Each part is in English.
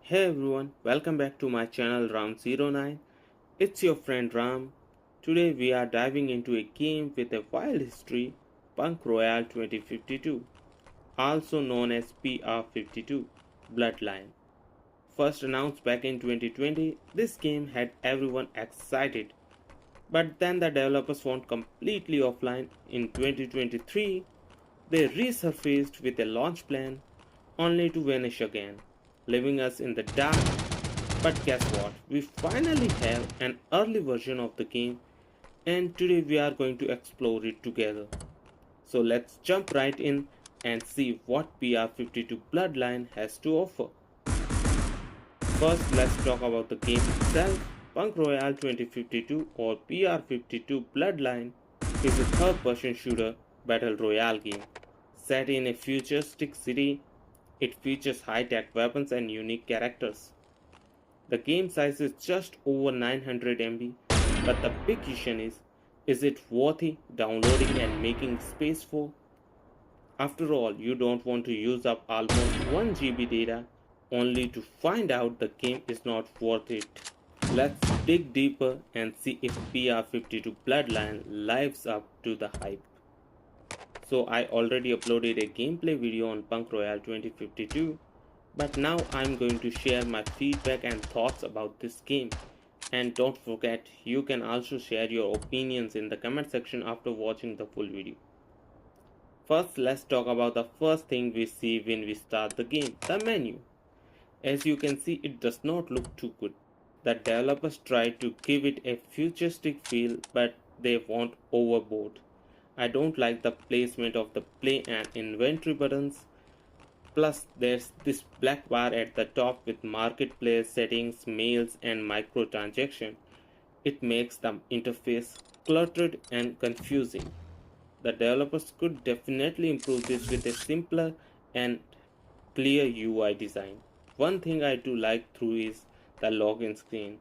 Hey everyone, welcome back to my channel Ram09. It's your friend Ram. Today we are diving into a game with a wild history, Punk Royale 2052, also known as PR52, Bloodline. First announced back in 2020, this game had everyone excited, but then the developers went completely offline in 2023. They resurfaced with a launch plan only to vanish again, leaving us in the dark. But guess what? We finally have an early version of the game, and today we are going to explore it together. So let's jump right in and see what PR52 Bloodline has to offer. First, let's talk about the game itself. Punk Royale 2052 or PR52 Bloodline is a third-person shooter battle royale game set in a futuristic city. It features high-tech weapons and unique characters. The game size is just over 900 MB, but the big question is it worthy downloading and making space for? After all, you don't want to use up almost 1 GB data only to find out the game is not worth it. Let's dig deeper and see if PR52 Bloodline lives up to the hype. So I already uploaded a gameplay video on Punk Royale 2052, but now I'm going to share my feedback and thoughts about this game. And don't forget, you can also share your opinions in the comment section after watching the full video. First, let's talk about the first thing we see when we start the game, the menu. As you can see, it does not look too good. The developers tried to give it a futuristic feel, but they went overboard. I don't like the placement of the play and inventory buttons. Plus, there's this black bar at the top with marketplace settings, mails, and microtransaction. It makes the interface cluttered and confusing. The developers could definitely improve this with a simpler and clear UI design. One thing I do like through is the login screen.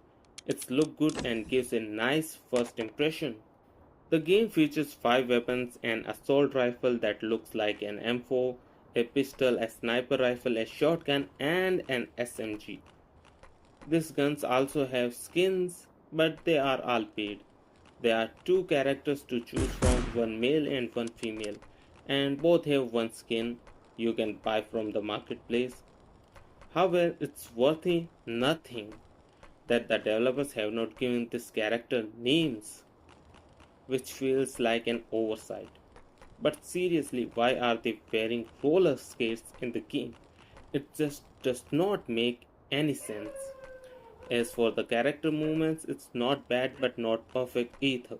It's look good and gives a nice first impression. The game features 5 weapons: an assault rifle that looks like an M4, a pistol, a sniper rifle, a shotgun, and an SMG. These guns also have skins, but they are all paid. There are 2 characters to choose from, one male and one female, and both have one skin you can buy from the marketplace. However, it's worthy nothing that the developers have not given this character names, which feels like an oversight. But seriously, why are they wearing roller skates in the game? It just does not make any sense. As for the character movements, it's not bad but not perfect either.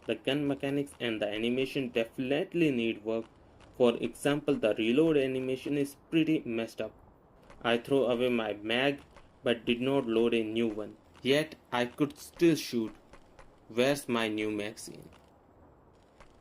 The gun mechanics and the animation definitely need work. For example, the reload animation is pretty messed up. I throw away my mag but did not load a new one. Yet I could still shoot. Where's my new magazine?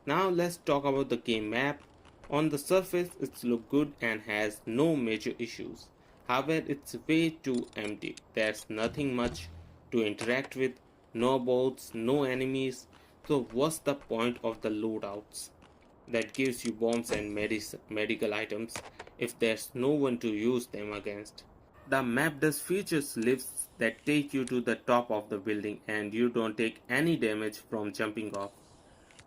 Now let's talk about the game map. On the surface it looks good and has no major issues. However, it's way too empty. There's nothing much to interact with, no boats, no enemies. So what's the point of the loadouts that gives you bombs and medical items if there's no one to use them against? The map does features lifts that take you to the top of the building and you don't take any damage from jumping off.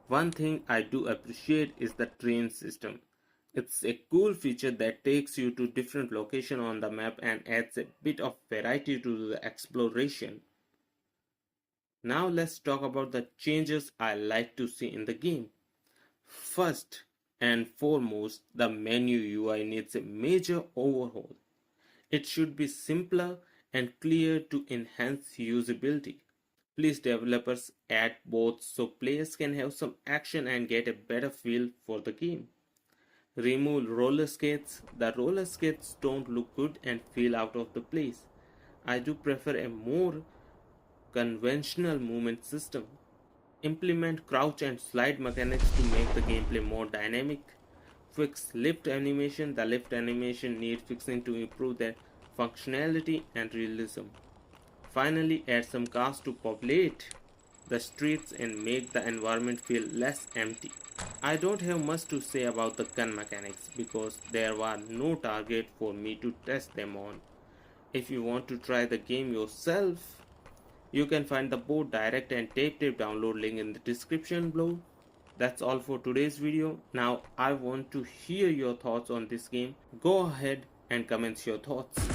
One thing I do appreciate is the train system. It's a cool feature that takes you to different locations on the map and adds a bit of variety to the exploration. Now let's talk about the changes I like to see in the game. First and foremost, the menu UI needs a major overhaul. It should be simpler and clear to enhance usability. Please developers add both so players can have some action and get a better feel for the game. Remove roller skates. The roller skates don't look good and feel out of the place. I do prefer a more conventional movement system. Implement crouch and slide mechanics to make the gameplay more dynamic. Fix lift animation. The lift animation needs fixing to improve their functionality and realism. Finally, add some cars to populate the streets and make the environment feel less empty. I don't have much to say about the gun mechanics because there were no target for me to test them on. If you want to try the game yourself, you can find the both direct and tape download link in the description below. That's all for today's video. Now I want to hear your thoughts on this game. Go ahead and comment your thoughts.